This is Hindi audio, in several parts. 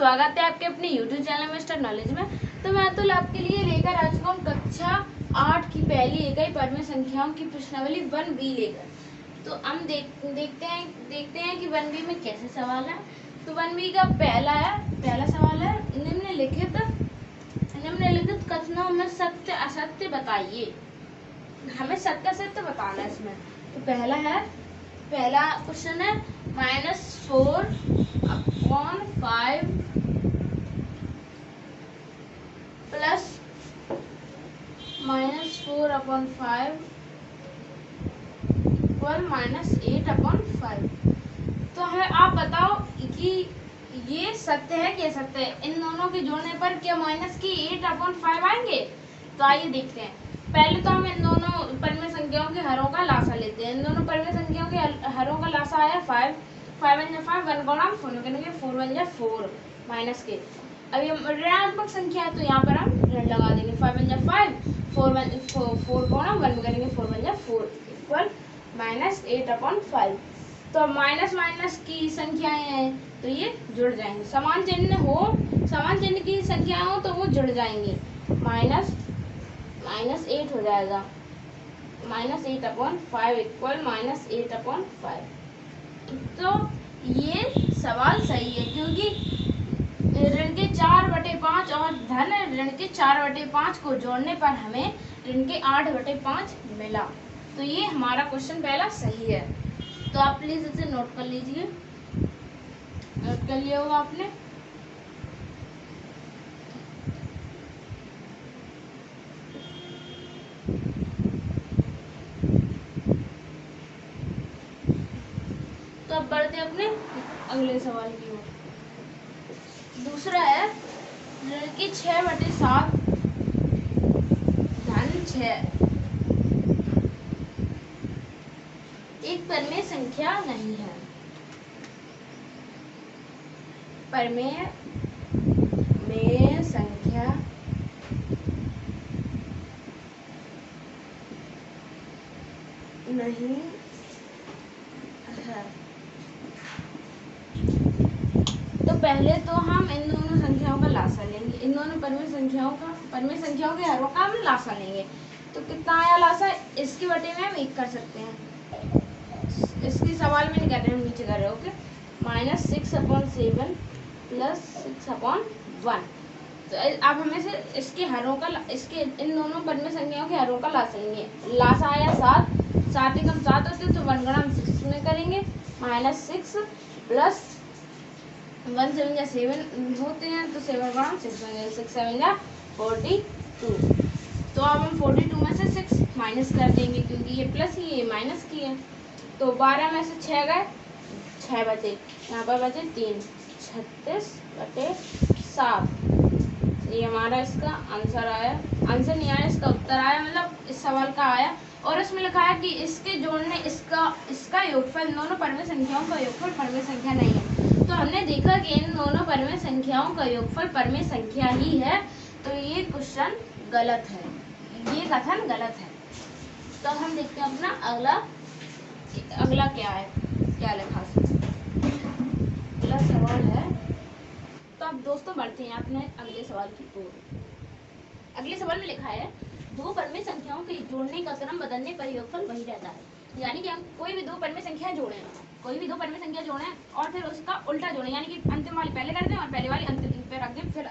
स्वागत है आपके अपने YouTube चैनल मिस्टर नॉलेज में। तो मैं अतुल आपके लिए लेकर आ चुका हूँ कक्षा 8 की पहली इकाई परमेय संख्याओं की प्रश्नावली 1B लेकर। तो हम देखते हैं कि 1B में कैसे सवाल है। तो 1B का पहला सवाल है, निम्नलिखित कथनों में सत्य असत्य बताइए। हमें सत्य असत्य बताना है इसमें। तो पहला क्वेश्चन है -4/5 प्लस -4/5 इक्वल -8/5। तो हमें आप बताओ कि ये सत्य है कि असत्य है। इन दोनों के जोड़ने पर क्या माइनस की 8/5 आएंगे? तो आइए देखते हैं। पहले तो हम इन दोनों परमेय संख्याओं के हरों का लासा लेते हैं। इन दोनों परमेय संख्याओं के हरों का लासा आया 5 1 गुणा 4 करेंगे 4 1 4 माइनस के। अब ये ऋणात्मक संख्या है तो यहाँ पर हम ऋण लगा देंगे। 5 1 5 4 गुणा 1 करेंगे 4 1 4 इक्वल -8/5। तो माइनस की संख्याएं हैं तो ये जुड़ जाएंगे। समान चिन्ह की संख्याएं हो तो वो जुड़ जाएंगी। -8 हो जाएगा। -8/5 इक्वल -8/5। तो ये सवाल सही है क्योंकि ऋण के 4/5 और धन ऋण के 4/5 को जोड़ने पर हमें ऋण के 8/5 मिला। तो ये हमारा क्वेश्चन पहला सही है। तो आप प्लीज इसे नोट कर लीजिए। नोट कर लिया होगा आपने। तो अब बढ़ते अपने अगले सवाल की ओर। दूसरा है ऋण की 6/7 धन 6 एक परमेय संख्या नहीं है। परमेय संख्या नहीं है। तो पहले तो हम इन दोनों संख्याओं का लासा लेंगे। इन दोनों परमेय संख्याओं के हरों का हम लासा लेंगे। तो कितना आया लासा? इसके बटे में हम 1 कर सकते हैं। इसकी सवाल में नहीं कर रहे, हम नीचे कर रहे हैं। Okay, -6/7 plus 6/1। तो अब हमें से इसके इन दोनों परमेय संख्याओं के हरों का लासा लेंगे। लासा आया 7 एकम 7 होते तो 1 गुणा हम 6 में करेंगे। -6 प्लस 1 7 7 होते हैं तो 7 गुणा 6 में 6 7 42। तो अब हम 42 में से 6 माइनस कर देंगे क्योंकि ये प्लस ही ये माइनस की है। तो 12 में से 6 गए, 6 बचे, यहाँ पर बचे 3, 36/7। ये हमारा इसका आंसर आया। आंसर नहीं आया, इसका उत्तर आया, मतलब इस सवाल का आया। और इसमें लिखा है कि इसके जोड़ने इसका योगफल, दोनों परमेय संख्याओं का योगफल परमेय संख्या नहीं है। तो हमने देखा कि इन दोनों परमेय संख्याओं का योगफल परमेय संख्या ही है। तो ये क्वेश्चन गलत है, ये कथन गलत है। तो हम देखते हैं अपना अगला क्या है, क्या लिखा है। अगला सवाल है, तो अब दोस्तों बढ़ते हैं अपने अगले सवाल की ओर। अगले सवाल में लिखा है दो परमेय संख्याओं के जोड़ने का क्रम बदलने पर योगफल वही रहता है। यानी कि हम कोई भी दो परमेय संख्या जोड़ें और फिर उसका उल्टा जोड़ें, यानी कि अंतिम वाली पहले कर दें और पहले वाली अंतिम पे रख दें, फिर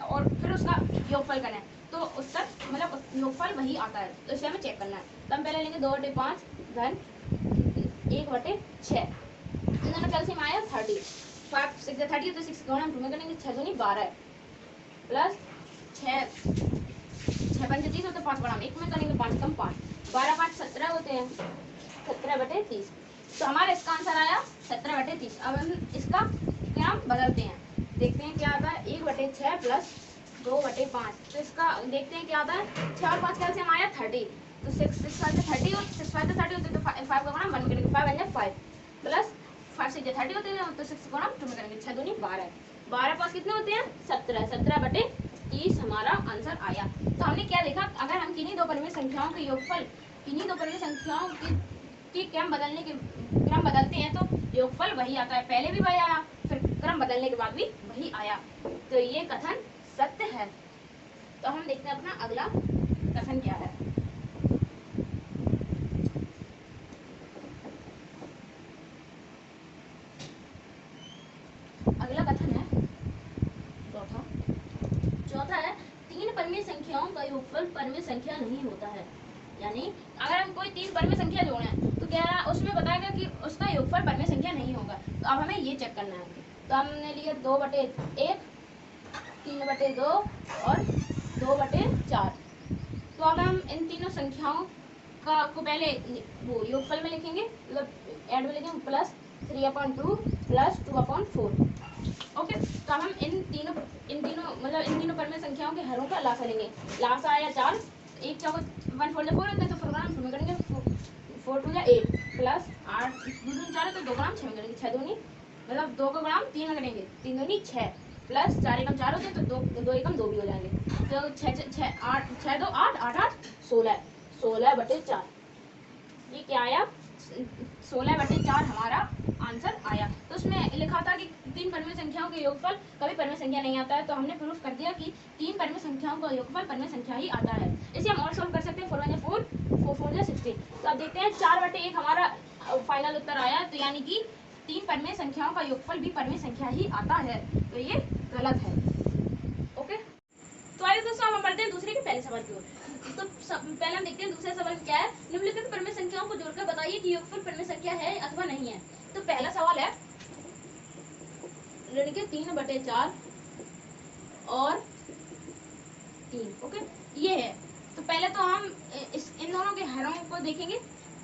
उसका योगफल करें तो उत्तर मतलब योगफल वही आता है। तो इसे हमें चेक करना है। तो हम पहले लेंगे 2/5 धन 1/6। इन दोनों का एलसीएम आया 30। 5 6 30 तो 6 गुणा हम 2 में करेंगे, 6 दूनी 12 प्लस 6 5 30 होते 5 गुणा हम 1 में करेंगे, 5 कम 5 12 5 17 होते हैं, 17/30। तो हमारा इसका आंसर आया 17/30। अब हम इसका क्रम बदलते हैं, देखते हैं क्या आता है। 1/6 प्लस 2/5। तो इसका देखते हैं क्या आता है। 6 और 5 का एलसीएम आया 30। तो 6 5 30 होते, 6 5 30 होते तो 5 का गुणा 1 करेंगे, 5 1 5 प्लस 5 6 30 होते हैं तो 6 गुणा 2 में करेंगे, 6 दूनी 12 12 5 कितने होते हैं 17 17/30 हमारा आंसर आया। तो हमने क्या देखा, अगर हम किन्हीं दो परमेय संख्याओं के योगफल, किन्हीं दो परमेय संख्याओं के क्रम बदलते हैं तो योगफल वही आता है। पहले भी वही आया, फिर क्रम बदलने के बाद भी वही आया। तो ये कथन सत्य है। तो हम देखते हैं अपना अगला कथन क्या है। अगला कथन है चौथा है तीन परमीय संख्याओं का योगफल परमीय संख्या नहीं होता है। यानी अगर हम कोई तीन परमीय संख्या जोड़ें तो क्या उसमें बताएगा कि उसका योगफल परमीय संख्या नहीं होगा। तो अब हमें ये चेक करना है। तो हमने लिया 2/1, 3/2 और 2/4। तो अब हम इन तीनों संख्याओं का को पहले वो योगफल में लिखेंगे, मतलब ऐड में लिखेंगे, प्लस 3/2 प्लस 2/4। ओके, तो हम इन तीनों परमीय संख्याओं के हरों का लासा लेंगे। लासा आया 4, 1 चौको 1 4 4 होता है, तो 4 ग्राम 2 में करेंगे, 4 2 8 प्लस 8 2 4 है तो 2 ग्राम 6 में करेंगे, 6 दूनी मतलब 2 को ग्राम 3 में करेंगे, 3 दूनी 6 प्लस 4 एकम 4 होते हैं तो 2 एकम 2 भी हो जाएंगे। तो 6 2 8 8 8 16 16/4। ये क्या आया? 16/4 हमारा आंसर आया। तो उसमें लिखा था कि तीन परमीय संख्याओं के योगफल कभी परमीय संख्या नहीं आता है। तो हमने प्रूफ कर दिया कि तीन परमीय संख्याओं का योगफल परमीय संख्या ही आता है। इसे हम और सॉल्व कर सकते हैं। 4 1 4 4 4 16। तो अब देखते हैं 4/1 हमारा फाइनल उत्तर आया। तो यानी कि तीन परमीय संख्याओं का योगफल भी परमीय संख्या ही आता है। तो ये गलत है। ओके, तो आइए दोस्तों हम बढ़ते हैं दूसरे के पहले सवाल की ओर। तो पहले हम देखते हैं दूसरा सवाल क्या है। निम्नलिखित परमीय संख्याओं को जोड़कर बताइए कि योगफल परमीय संख्या है अथवा नहीं है। तो पहला सवाल है ऋण के 3/4 और 3। ओके, ये है। तो पहले तो हम इन दोनों के हरों को देखेंगे,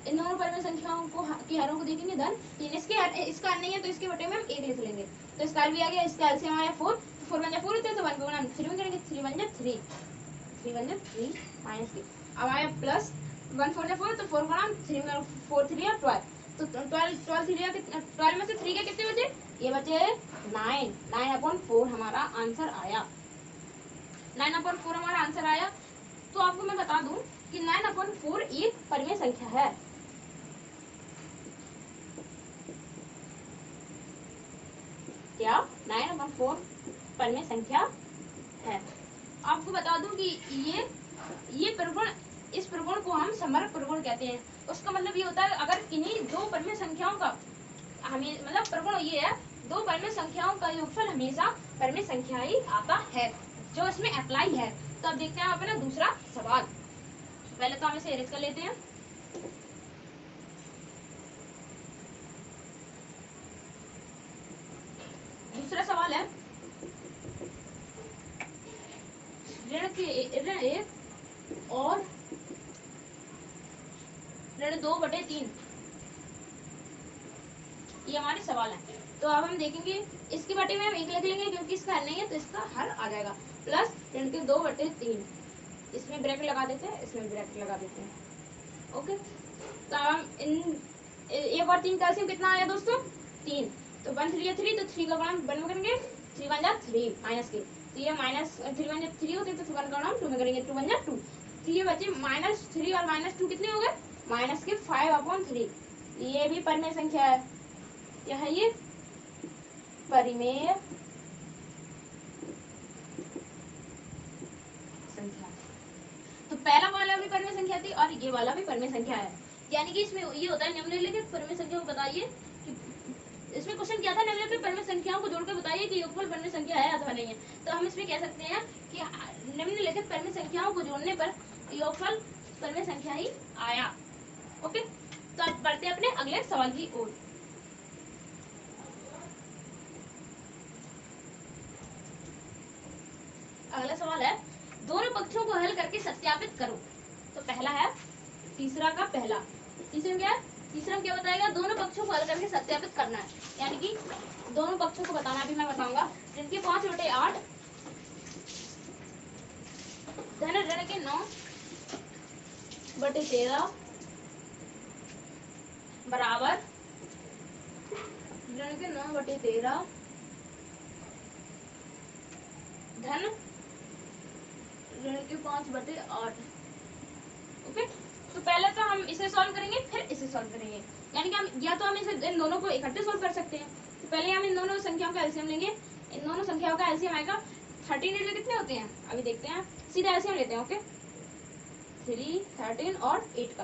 इन दोनों परमीय संख्याओं को के हरों को देखेंगे। धन 3 इसका हर नहीं है तो इसके बटे में हम 1 लिख लेंगे। तो इसका हल भी आ गया, इसका एलसीएम आया 4, 4 1 4 होते हैं तो 1 को गुणा 3 में करेंगे, 3 1 3 3 1 3 माइनस 3। अब आया प्लस 1 4 4 तो 4 गुणा 3 में 4 3 और 12। तो 12 में से 3 के कितने बचे? ये बचे 9। 9/4 हमारा आंसर आया। 9/4 हमारा आंसर आया। तो आपको मैं बता दूं कि 9/4 एक परमीय संख्या है। क्या 9/4 परमीय संख्या है? आपको बता दूं कि ये प्रगुण, इस प्रगुण को हम समग्र प्रगुण कहते हैं। उसका मतलब ये होता है अगर किन्हीं दो परमीय संख्याओं का हमें मतलब प्रगुण ये है, दो परमीय संख्याओं का योगफल हमेशा परमीय संख्या ही आता है, जो इसमें अप्लाई है। तो अब देखते हैं अपना दूसरा सवाल। पहले तो हम इसे एरेज कर लेते हैं। दूसरा सवाल है ऋण 1 और ऋण 2/3। ये हमारे सवाल है। तो अब हम देखेंगे, इसके बटे में हम 1 लिख लेंगे क्योंकि इसका हल नहीं है तो इसका हल आ जाएगा। प्लस ऋण के 2/3, इसमें ब्रैकेट लगा देते हैं, इसमें ब्रैकेट लगा देते हैं। ओके, तो हम इन 1 और 3 का एलसीएम कितना आया दोस्तों? 3। तो 1 3 3 तो 3 का गुणा 1 में करेंगे, 3 1 3 माइनस के। तो ये माइनस 3 1 3 होते तो 1 का गुणा 2 में करेंगे, 2 1 2। तो ये बचे -3 और -2 कितने हो गए? माइनस के 5/3। ये भी परमीय संख्या है। क्या है ये? परिमेय संख्या। तो पहला वाला भी परमीय संख्या थी और ये वाला भी परमीय संख्या है। यानी कि इसमें ये होता है निम्नलिखित परमीय संख्या को बताइए कि इसमें क्वेश्चन क्या था, निम्नलिखित परमीय संख्याओं को जोड़कर बताइए कि योगफल परमीय संख्या है अथवा नहीं है। तो हम इसमें कह सकते हैं कि निम्नलिखित परमीय संख्याओं को जोड़ने पर योगफल परमीय संख्या ही आया। ओके, तो अब बढ़ते हैं अपने अगले सवाल की ओर। अगला सवाल है दोनों पक्षों को हल करके सत्यापित करो। तो पहला है तीसरा का पहला। तीसरे में क्या है? तीसरा में क्या बताएगा? दोनों पक्षों को हल करके सत्यापित करना है, यानी कि दोनों पक्षों को बताना। अभी मैं बताऊंगा। जिनके 5/8 धन ऋण के 9/13 बराबर ऋण के 9/13 धन ऋण के 5/8। ओके, तो पहले तो हम इसे सॉल्व करेंगे फिर इसे सॉल्व करेंगे। यानी कि हम या तो हम इसे इन दोनों को इकट्ठे सॉल्व कर सकते हैं। तो पहले हम इन दोनों संख्याओं का एलसीएम लेंगे। इन दोनों संख्याओं का एलसीएम आएगा 13 एट कितने होते हैं अभी देखते हैं, सीधा एलसीएम लेते हैं। ओके 3 13 और 8 का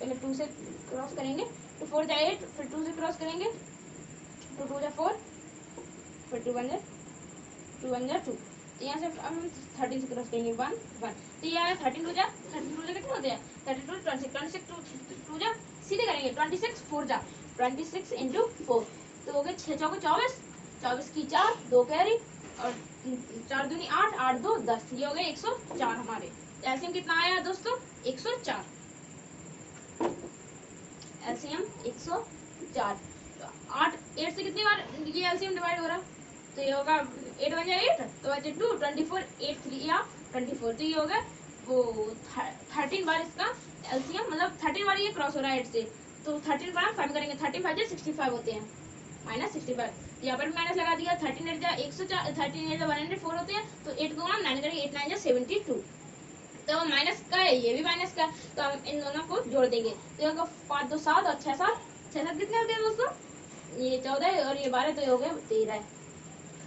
पहले 2 से क्रॉस करेंगे, तो 4 जा 8, फिर 2 से क्रॉस करेंगे, तो 2 जा 4, फिर 2 1 जा 2, तो यहाँ से हम 13 से क्रॉस करेंगे 1 1, तो ये आया 13 2 जा कितने होते हैं 32 26 2 जा सीधे करेंगे 26 4 जा 26 इंटू 4, तो हो गए 6 चौके 24, 24 की 4 2 कैरी और 4 दूनी 8 8 2 10, ये हो गए 104 हमारे। एलसीएम कितना आया दोस्तों 104, एलसीएम 104। तो 8 से कितनी बार ये एलसीएम डिवाइड हो रहा, तो ये होगा 8 1 जा 8, तो बचे 2 24 8 3 या 24, तो ये हो गया वो 13 बार इसका एलसीएम, मतलब 13 बार ये क्रॉस हो रहा है 8 से, तो 13 बार हम फाइव करेंगे, 13 5 65 होते हैं, माइनस 65, यहाँ पर माइनस लगा दिया, 13 8 जा 104, 13 8 जा 104 होते हैं, तो 8 को हम 9 करेंगे, 8 9 जा 72, तो माइनस का है, ये भी माइनस का है, तो हम इन दोनों को जोड़ देंगे, तो ये 5 2 7 और 6 7 कितने होते हैं दोस्तों, ये 14 और ये 12, तो ये हो गए 13,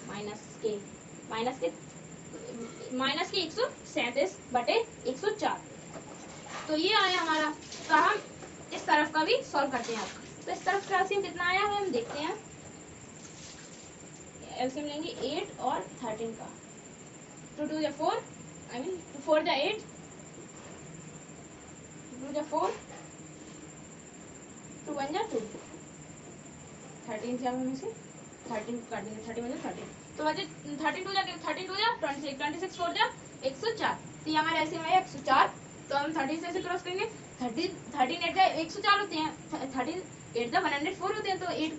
माइनस के 137 बटे 104, तो ये आया हमारा। तो हम इस तरफ का भी सॉल्व करते हैं, तो इस तरफ का एलसीएम कितना आया है हम देखते हैं, एलसीएम लेंगे 8 और 13 का, 2 2 जा 4, आई मीन 4 जा 8, 2 जा 4, 2 1 जा 2, 13 से हम इसे 13 काट देंगे, 30 में 13, तो बचे 13 2 जा 26 26 4 जा 104, तो ये हमारा एलसीएम है 104, तो हम 30 से ऐसे क्रॉस करेंगे, 13 8 जा 104 होते हैं, 13 8 जा 104 होते हैं, तो 8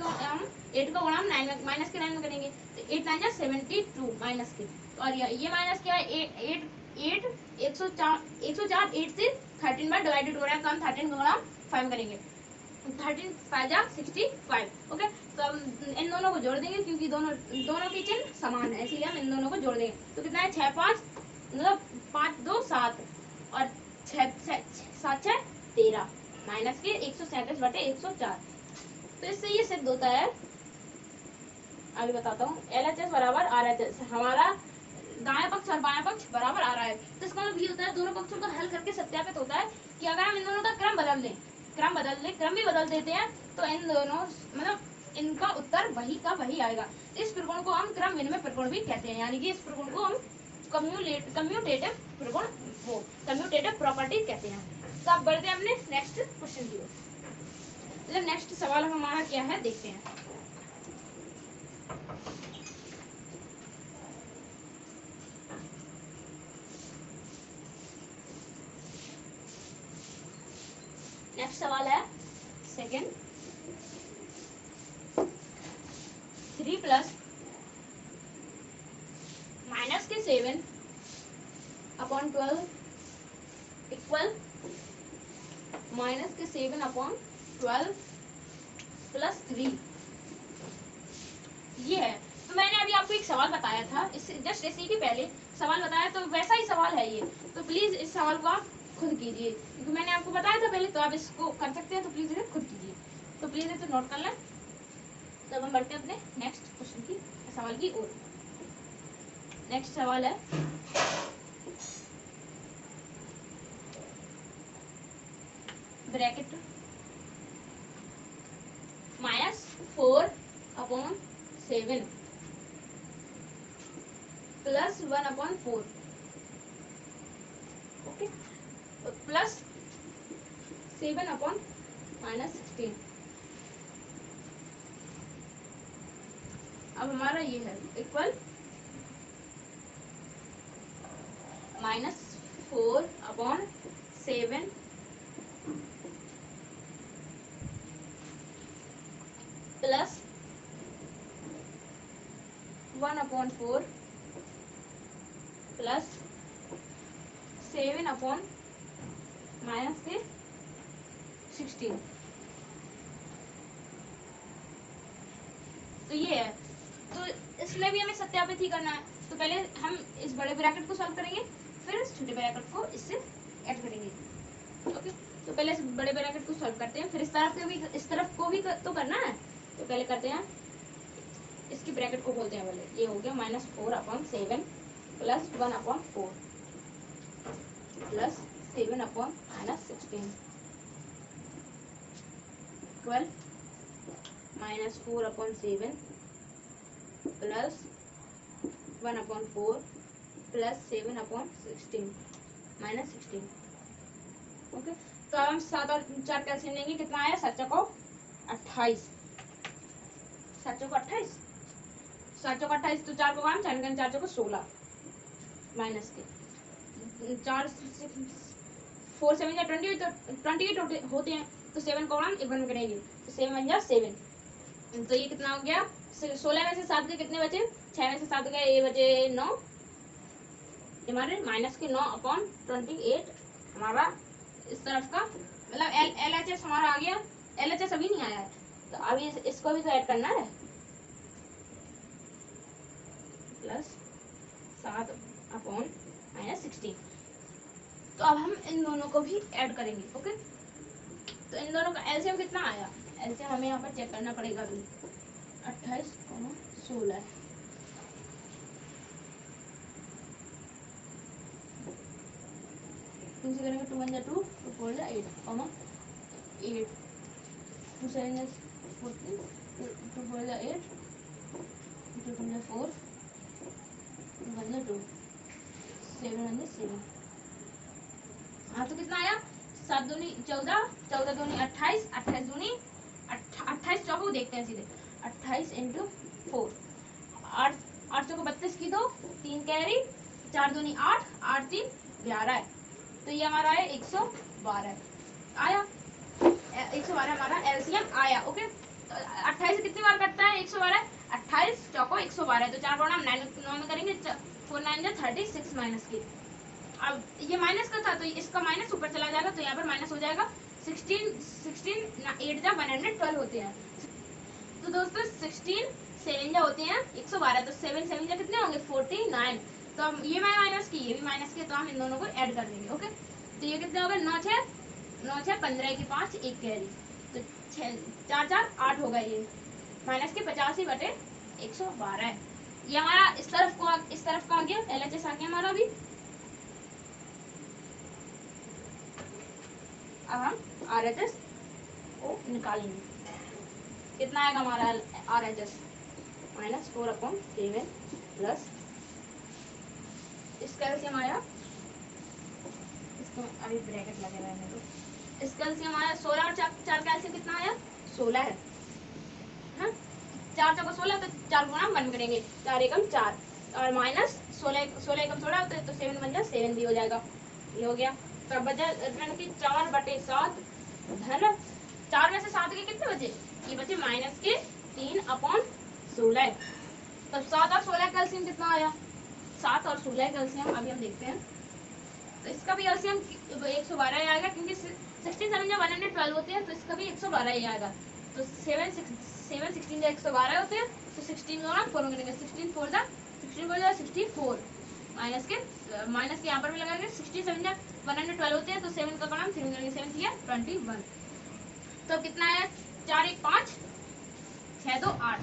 को गुणा हम 9 में माइनस के 9 में करेंगे, तो 8 9 जा 72 माइनस के, और ये माइनस क्या है 8 104 8 से 13 बार डिवाइडेड हो रहा है, तो हम 13 को गुणा 5 करेंगे, 13 5 जा 65। ओके, तो हम इन दोनों को जोड़ देंगे क्योंकि दोनों के चिन्ह समान है, इसीलिए हम इन दोनों को जोड़ देंगे, तो कितना है 6 5 मतलब 5 2 7 और 6 7 6 13 माइनस के 137 बटे 104, तो इससे ये सिद्ध होता है, अभी बताता हूँ, LHS बराबर RHS, हमारा दायां पक्ष और बायां पक्ष बराबर आ रहा है, तो इसका मतलब ये होता है दोनों पक्षों को हल करके सत्यापित होता है कि अगर हम इन दोनों का क्रम भी बदल देते हैं, तो इन दोनों मतलब इनका उत्तर वही का वही आएगा। इस प्रगुण को हम क्रम विनिमय प्रगुण भी कहते हैं, यानी कि इस प्रगुण को हम कम्यूटेटिव प्रगुण कम्यूटेटिव प्रॉपर्टी कहते हैं। तो अब बढ़ते हैं अपने नेक्स्ट क्वेश्चन की ओर। नेक्स्ट सवाल हमारा क्या है देखते हैं। नेक्स्ट सवाल है सेकंड, 3 प्लस माइनस के 7 अपॉन 12 इक्वल माइनस के 7 अपॉन 12 प्लस 3, ये है। तो मैंने अभी आपको एक सवाल बताया था, इससे जस्ट इसी के पहले सवाल बताया, तो वैसा ही सवाल है ये, तो प्लीज इस सवाल को आप खुद कीजिए, क्योंकि मैंने आपको बताया था पहले, तो आप इसको कर सकते हैं, तो प्लीज इसे खुद कीजिए, तो प्लीज इसे नोट कर लें। तब हम बढ़ते हैं अपने नेक्स्ट क्वेश्चन की सवाल की ओर। नेक्स्ट सवाल है bracket -4 upon 7 plus 1 upon 4, okay, plus 7 upon -16। अब हमारा ये है equal -4 upon 7 plus 1 upon 4 plus 7 upon -16, तो ये है। तो इसमें भी हमें सत्यापित ही करना है, तो पहले हम इस बड़े ब्रैकेट को सॉल्व करेंगे, फिर इस छोटे ब्रैकेट को इससे ऐड करेंगे। ओके, तो पहले इस बड़े ब्रैकेट को सॉल्व करते हैं, फिर इस तरफ को भी तो करना है, तो पहले करते हैं इसकी ब्रैकेट को खोलते हैं। पहले ये हो गया -4 upon 7 plus 1/4 plus 7/-16 12 -4/7 plus 1/4 plus 7/16 -16। Okay, तो अब हम 7 और 4 कैल्सियम लेंगे, कितना आया? 7 चौको 28, 7 चौको 28, 7 चौको 28, तो 4 को काम 4 4 चौको 16 माइनस के 4 4 7 या 28, तो 28 होते हैं, तो 7 को हम 1 में करेंगे, तो 7 1 जा 7, तो ये कितना हो गया? 16 में से 7 के कितने बचे? 6 में से 7 गए, ये बचे 9, हमारे माइनस के 9/28 हमारा इस तरफ का, मतलब LHS हमारा आ गया। LHS अभी नहीं आया है, तो अभी इसको भी तो ऐड करना है, प्लस 7/-16। तो अब हम इन दोनों को भी ऐड करेंगे। ओके, तो इन दोनों का एलसीएम कितना आया? एलसीएम हमें यहाँ पर चेक करना पड़ेगा अभी, 28, 16 2 से करेंगे, 2 1 जा 2, 2 4 जा 8, 8, 2 7 जा 14, 2 4 जा 8, 2 2 जा 4, 2 1 जा 2, 7 1 जा 7। हाँ, तो कितना आया? 7 दूनी 14, 14 दूनी 28, 28 दूनी 28 चौको देखते हैं सीधे, 28 इंटू 4, 8 8 चौको 32 की 2, 3 कैरी, 4 दूनी 8, 8 3 11 है, तो ये हमारा है 112 आया। 112 हमारा एलसीएम आया। ओके, तो 28 कितनी बार कटता है? 112, 28 चौको 112, तो 4 गुणा 9 में करेंगे, 4 9 जा 36 माइनस की। अब ये माइनस का था, तो इसका माइनस ऊपर चला जाएगा, तो यहाँ पर माइनस हो जाएगा। 16 8 जा 112 होते हैं, तो दोस्तों 16 7 जा होते हैं 112, तो 7 7 जा कितने होंगे? 49। तो हम ये माइनस की, ये भी माइनस की, तो हम इन दोनों को ऐड कर देंगे। ओके, तो ये कितने हो गए? 9 6 15 की 5 1 कैरी, तो 6 4 4 8 होगा, ये माइनस के 85/112 है। ये हमारा इस तरफ का आ गया, LHS आ गया हमारा भी। अब हम RHS को निकालेंगे, कितना आएगा हमारा RHS? -4/7 प्लस इसका कैल्शियम आया, इसको अभी ब्रैकेट लगे रहने दो, इसका कैल्शियम आया 16 और 4 कैल्शियम कितना आया? 16 है, हाँ? 4 चौको 16, तो 4 गुणा 1 करेंगे, 4 एकम 4 और माइनस 16 एकम 16, तो 7 बन जाए 7 भी हो जाएगा, ये हो गया। तो बचा ऋण की 4/7 धन 4 में से 7 के कितने बचे? ये बचे माइनस के 3/16। तो 7 और 16 कैल्शियम कितना आया? 7 और 16 कैल्शियम अभी हम देखते हैं, तो इसका भी कैल्शियम 112 ही आएगा, क्योंकि 16 7 जा 112 होते हैं, तो इसका भी 112 ही आएगा। तो 7 16 जा 112 होते हैं, तो 16 गुणा 4 करेंगे, 16 4 जा 64 माइनस के यहाँ पर भी लगाएंगे, 16 7 जा 112 होते हैं, तो 7 का गुणा 3 करेंगे, 7 3 21। तो कितना आया? 4 1 5 6 2 8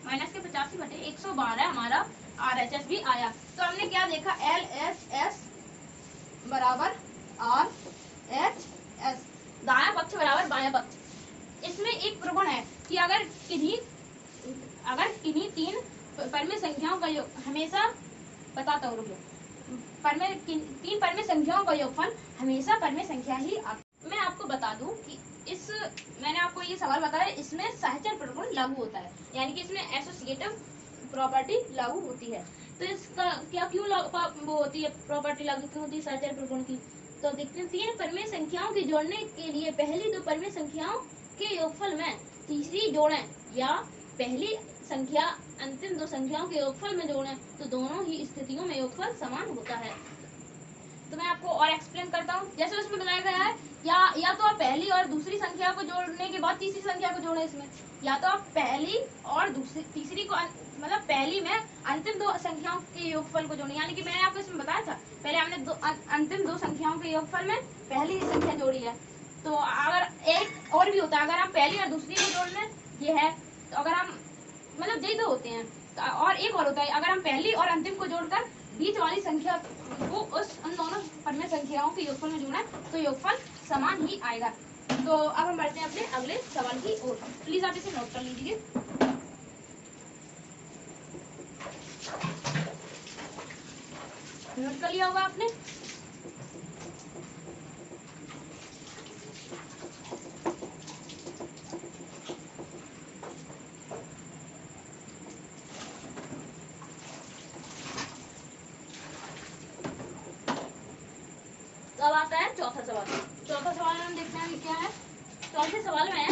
माइनस के 85/112 हमारा RHS भी आया। तो हमने क्या देखा? LHS बराबर RHS, दायां पक्ष बराबर बायां पक्ष। इसमें एक प्रगुण है कि अगर किन्हीं 3 परमेय संख्याओं का योग, हमेशा बताता हूँ, रुको, 3 परमेय संख्याओं का योगफल हमेशा परमेय संख्या ही मैं आपको बता दूं कि मैंने आपको ये सवाल बताया, इसमें सहचर प्रगुण लागू होता है, यानी कि इसमें एसोसिएटिव प्रॉपर्टी लागू होती है। तो इसका क्यों वो होती है, प्रॉपर्टी लागू क्यों होती है सहचर प्रगुण की? तो देखते हैं, 3 परमेय संख्याओं के जोड़ने के लिए पहली 2 परमेय संख्याओं के योगफल में तीसरी जोड़ें, या पहली संख्या अंतिम 2 संख्याओं के योगफल में जोड़ें, तो दोनों ही स्थितियों में योगफल समान होता है। तो मैं आपको और एक्सप्लेन करता हूँ, जैसे उसमें बताया गया है, या तो आप पहली और दूसरी संख्या को जोड़ने के बाद तीसरी संख्या को जोड़ें इसमें, या तो आप पहली और तीसरी को, मतलब पहली में अंतिम 2 संख्याओं के योगफल को जोड़ें, यानी कि मैंने आपको इसमें बताया था, पहले हमने अंतिम 2 संख्याओं के योगफल में पहली संख्या जोड़ी है। तो अगर एक और भी होता है, अगर हम पहली और दूसरी को जोड़ लें, ये है, तो अगर हम मतलब यही तो होते हैं, और एक और होता है, अगर हम पहली और अंतिम को जोड़कर बीच वाली संख्या को उन दोनों परिमेय संख्याओं के योगफल में जोड़ना है तो योगफल समान ही आएगा। तो अब हम बढ़ते हैं अपने अगले सवाल की ओर। प्लीज आप इसे नोट कर लीजिए। नोट कर लिया होगा आपने। अब आता है चौथा सवाल। चौथा सवाल हम देखते हैं क्या है। चौथे सवाल में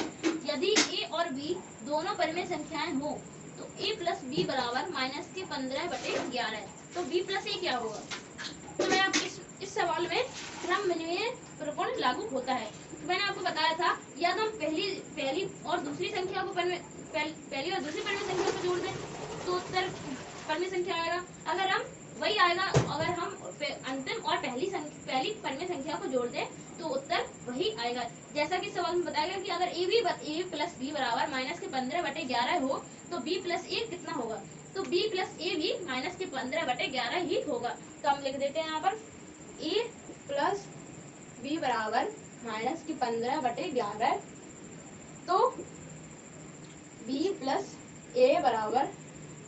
यदि a और b दोनों परिमेय संख्याएं हो तो a प्लस बी बराबर माइनस के 15/11 है। तो b प्लस a क्या होगा। तो मैं आप इस सवाल में क्रम विनिमय प्रगुण लागू होता है। तो मैंने आपको बताया था या तो हम पहली और दूसरी संख्या को पहली और दूसरी परिमेय संख्या को जोड़ दें तो उत्तर परिमेय संख्या आएगा। अगर हम वही आएगा, अगर हम अंतिम और पहली परिमेय संख्या को जोड़ दें तो उत्तर वही आएगा। जैसा कि सवाल में बताया गया कि अगर a प्लस बी बराबर माइनस के 15/11 हो तो b प्लस a कितना होगा। तो b प्लस a भी माइनस के 15/11 ही होगा। तो हम लिख देते हैं यहाँ पर a प्लस बी बराबर माइनस के 15/11, तो b प्लस a बराबर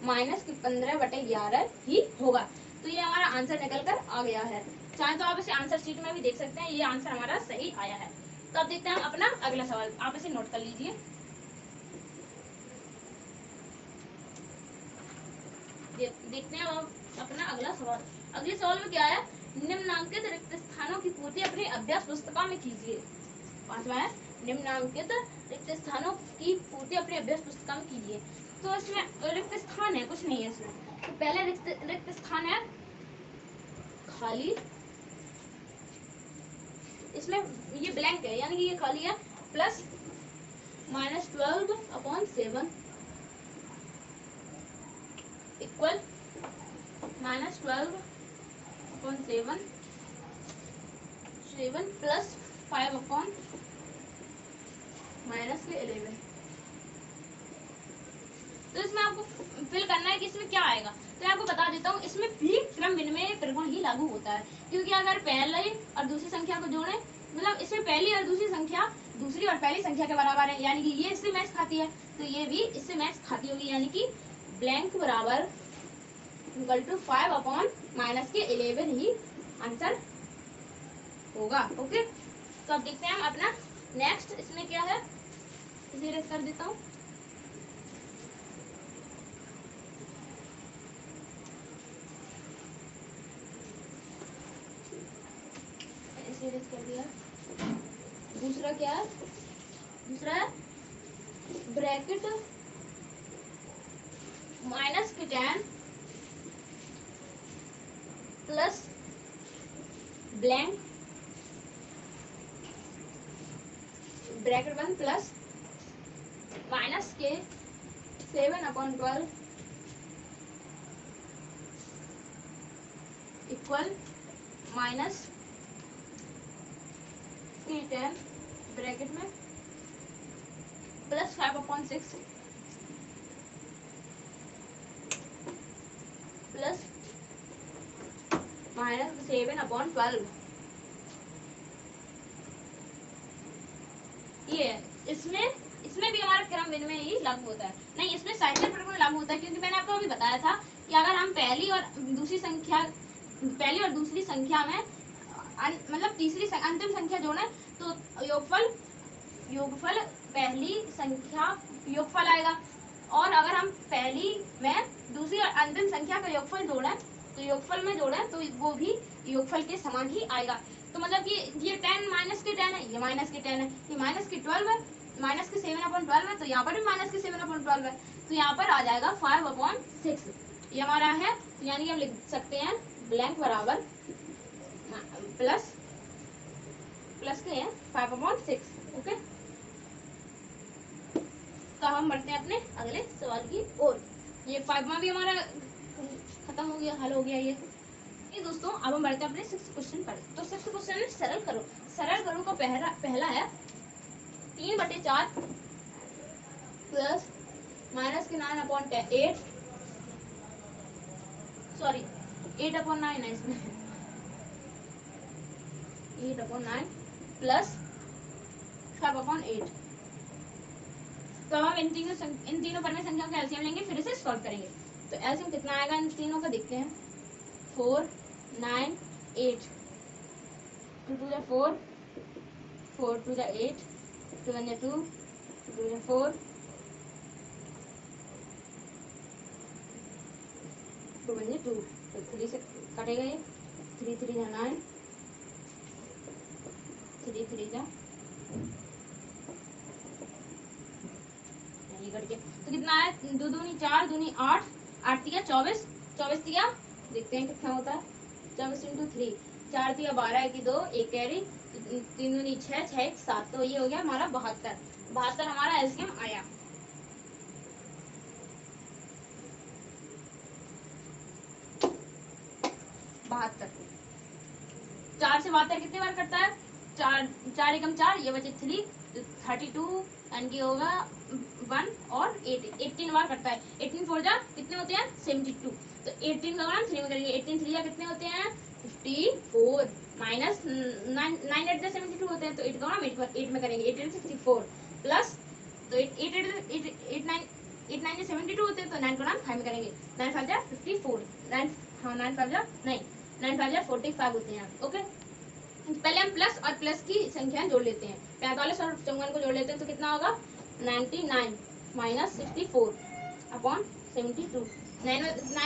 माइनस के 15/11 ही होगा। तो ये हमारा आंसर निकल कर आ गया है। चाहे तो आप इसे आंसर शीट में भी देख सकते हैं, ये आंसर हमारा सही आया है। तो अब देखते हैं अपना अगला सवाल। आप इसे नोट कर लीजिए। देखते हैं अब अपना अगला सवाल। अगले सवाल में क्या है, निम्नांकित रिक्त स्थानों की पूर्ति अपनी अभ्यास पुस्तिका में कीजिए। पांचवा है, निम्नांकित रिक्त स्थानों की पूर्ति अपनी अभ्यास पुस्तिका में कीजिए। तो इसमें रिक्त स्थान है, कुछ नहीं है इसमें। तो पहले रिक्त स्थान है खाली, इसमें ये ब्लैंक है यानी कि ये खाली है, प्लस -12/7 इक्वल -12/7 प्लस 5/-11। तो इसमें आपको फिल करना है कि इसमें क्या आएगा। तो मैं आपको बता देता हूँ, इसमें भी क्रम विनिमय प्रगुण ही लागू होता है, क्योंकि अगर पहले और दूसरी संख्या को जोड़ें, मतलब इसमें पहली और दूसरी संख्या दूसरी और पहली संख्या के बराबर है, यानी कि ये इससे मैच खाती है तो ये भी इससे मैच खाती होगी, यानी कि ब्लैंक बराबर इक्वल टू 5/-11 ही आंसर होगा। ओके, तो अब देखते हैं हम अपना नेक्स्ट। इसमें क्या है, इसे रेस कर देता हूँ। कर दिया। दूसरा क्या है, दूसरा है ब्रैकेट माइनस के 10 plus blank bracket 1 plus minus के 7/12 इक्वल माइनस के 10 ब्रैकेट में प्लस 5/6 प्लस -7/12। ये इसमें भी हमारा क्रम विनिमय ही लागू होता है। नहीं, इसमें साइक्लिक प्रगुण लागू होता है, क्योंकि मैंने आपको अभी बताया था कि अगर हम पहली और दूसरी संख्या में मतलब तीसरी अंतिम संख्या जोड़े तो योगफल पहली संख्या योगफल आएगा, और अगर हम पहली में दूसरी और अंतिम संख्या का योगफल जोड़ें तो योगफल में जोड़ें तो वो भी योगफल के समान ही आएगा। तो मतलब कि ये 10 माइनस के 10 है, ये माइनस के 10 है, ये माइनस के 12 है, माइनस के 7/12 है, तो यहाँ पर भी माइनस के 7/12 है, तो यहाँ पर आ जाएगा 5/6 ये हमारा है। यानी हम लिख सकते हैं ब्लैंक बराबर प्लस के है 5/6। ओके, तो हम बढ़ते हैं अपने अगले सवाल की ओर। ये 5वां भी हमारा खत्म हो गया, हल हो गया ये दोस्तों। अब हम बढ़ते हैं अपने 6th क्वेश्चन पर। तो 6th क्वेश्चन है सरल करो का पहला है 3/4 प्लस -9/8 सॉरी 8/9 है इसमें, 8/9 प्लस 5/8। तो हम इन तीनों परिमेय संख्याओं का एलसीएम लेंगे, फिर इसे सॉल्व करेंगे। तो एलसीएम कितना आएगा इन तीनों का देखते हैं। 4 9 8, 2 2 4, 4 2 8, 2 1 2, 2 2 4, 2 1 2, तो 3 से कटेगा ये, 3 3 9, 3 3 ये कट गया। तो कितना है, 2 दूनी 4, दूनी 8, 8 तिया 24, 24 तिया देखते हैं कितना होता है, 24 × 3, 4 तिया 12, 1 2, 1 कैरी, 3 दूनी 6, 6 1 7, तो ये हो गया हमारा 72। 72 हमारा एलसीएम आया। बहत्तर, 4 से 72 कितने बार कटता है, 4 4 एकम 4, ये बचे 3, 32 एंड की होगा 1 और 8 18 बार कटता है। 18 4 जा कितने होते हैं 72, तो 18 का मान 3 में करेंगे, 18 3 जा कितने होते हैं 54, माइनस 9 8 72 होते हैं, तो 8 का मान 8 में करेंगे, 8 64 प्लस, तो 8 9 72 होते हैं, तो 9 का मान 5 में करेंगे, 9 5 जा 54, 9 हाँ 9 5 जा नहीं 9 5 जा 45 होते हैं। ओके, पहले हम प्लस और प्लस की संख्याएं जोड़ लेते हैं, 45 और 54 को जोड़ लेते हैं, तो कितना होगा 99 माइनस 64 अपॉन 72, 9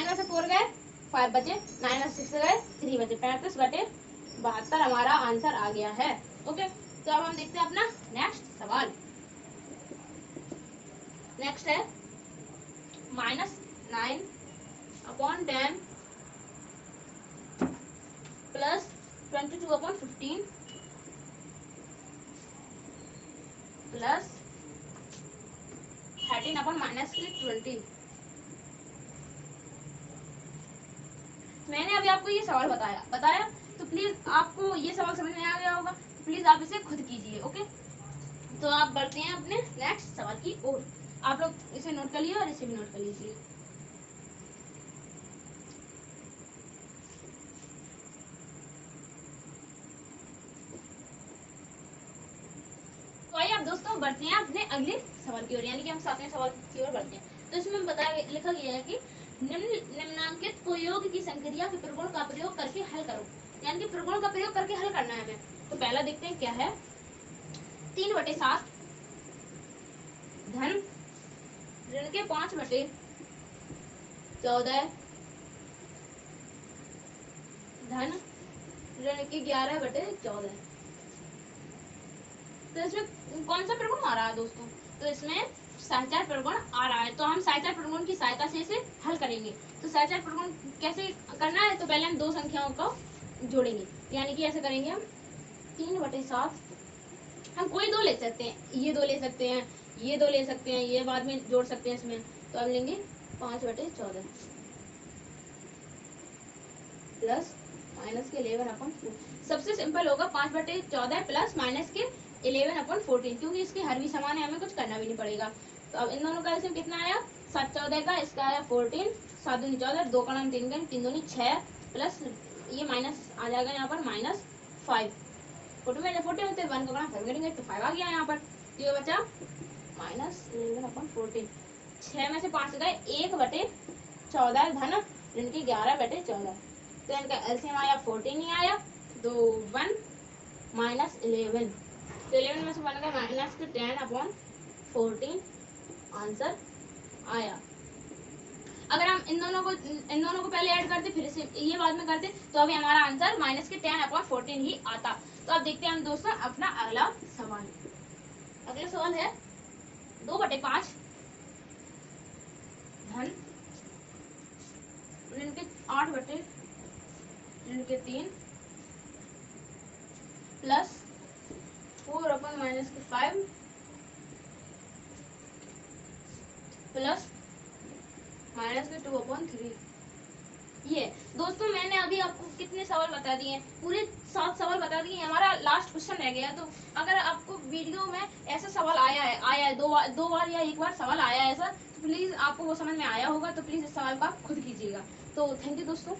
में से 4 गए 5 बचे, 9 में से 6 गए 3 बचे, 35/72 हमारा आंसर आ गया है। ओके, तो अब हम देखते हैं अपना नेक्स्ट सवाल। नेक्स्ट है -9/10 प्लस 22/15 प्लस 13/-20। मैंने अभी आपको ये सवाल बताया, तो प्लीज आपको ये सवाल समझ में आ गया होगा, तो प्लीज आप इसे खुद कीजिए। ओके, तो आप बढ़ते हैं अपने नेक्स्ट सवाल की ओर। आप लोग इसे नोट कर लीजिए और इसे भी नोट कर लीजिए। तो आइए आप दोस्तों बढ़ते हैं अपने अगले सवाल की ओर, यानी कि हम 7वें सवाल की ओर बढ़ते हैं। तो इसमें लिखा गया है कि निम्नांकित प्रयोग की संक्रिया के प्रगुण का प्रयोग करके हल करो, यानी कि प्रगुण का प्रयोग करके हल करना है हमें। तो पहला देखते हैं क्या है, 3/7 धन ऋण के 5/14 धन ऋण के 11/14। तो इसमें कौन सा प्रगुण आ रहा है दोस्तों, तो इसमें सहचर प्रगुण आ रहा है, तो हम सहचर प्रगुण की सहायता से इसे हल करेंगे। तो सहचर प्रगुण कैसे करना है, तो पहले हम दो संख्याओं को जोड़ेंगे, यानी कि ऐसे करेंगे हम 3/7, हम कोई दो ले सकते हैं, ये दो ले सकते हैं, ये दो ले सकते हैं, ये बाद में जोड़ सकते हैं इसमें, तो हम लेंगे 5/14 प्लस माइनस के 11/4। सबसे सिंपल होगा 5/14 प्लस माइनस के 11/14, क्योंकि इसके हर भी समान है, हमें कुछ करना भी नहीं पड़ेगा। तो अब इन दोनों का एलसीएम कितना आया, 7 14 का, इसका आया 14, 7 दूनी 14, 2 का नाम 3 का 3 दूनी 6 प्लस ये माइनस आ जाएगा यहाँ पर -5, 40 में 40 होते हैं 1 का नाम 5 करेंगे तो 5 आ गया यहाँ पर, तो ये बचा -11/14, 6 में से 5 गए 1/14 धन ऋण के 11/14, तो इनका एलसीएम आया 14 ही आया, तो 1 -11, तो 11 में से 1 गया माइनस के 10/14 आंसर आया। अगर हम इन दोनों को पहले ऐड करते फिर इसे ये बाद में करते, तो अभी हमारा आंसर माइनस के 10/14 ही आता। तो अब देखते हैं हम दोस्तों अपना अगला सवाल। अगला सवाल है 2/5 धन ऋण के 8/3 प्लस 4/-5 प्लस -2/3। ये दोस्तों मैंने अभी आपको कितने सवाल बता दिए हैं, पूरे 7 सवाल बता दिए, हमारा लास्ट क्वेश्चन रह गया। तो अगर आपको वीडियो में ऐसा सवाल आया है दो बार या एक बार सवाल आया है ऐसा, तो प्लीज आपको वो समझ में आया होगा, तो प्लीज इस सवाल का खुद कीजिएगा। तो थैंक यू दोस्तों।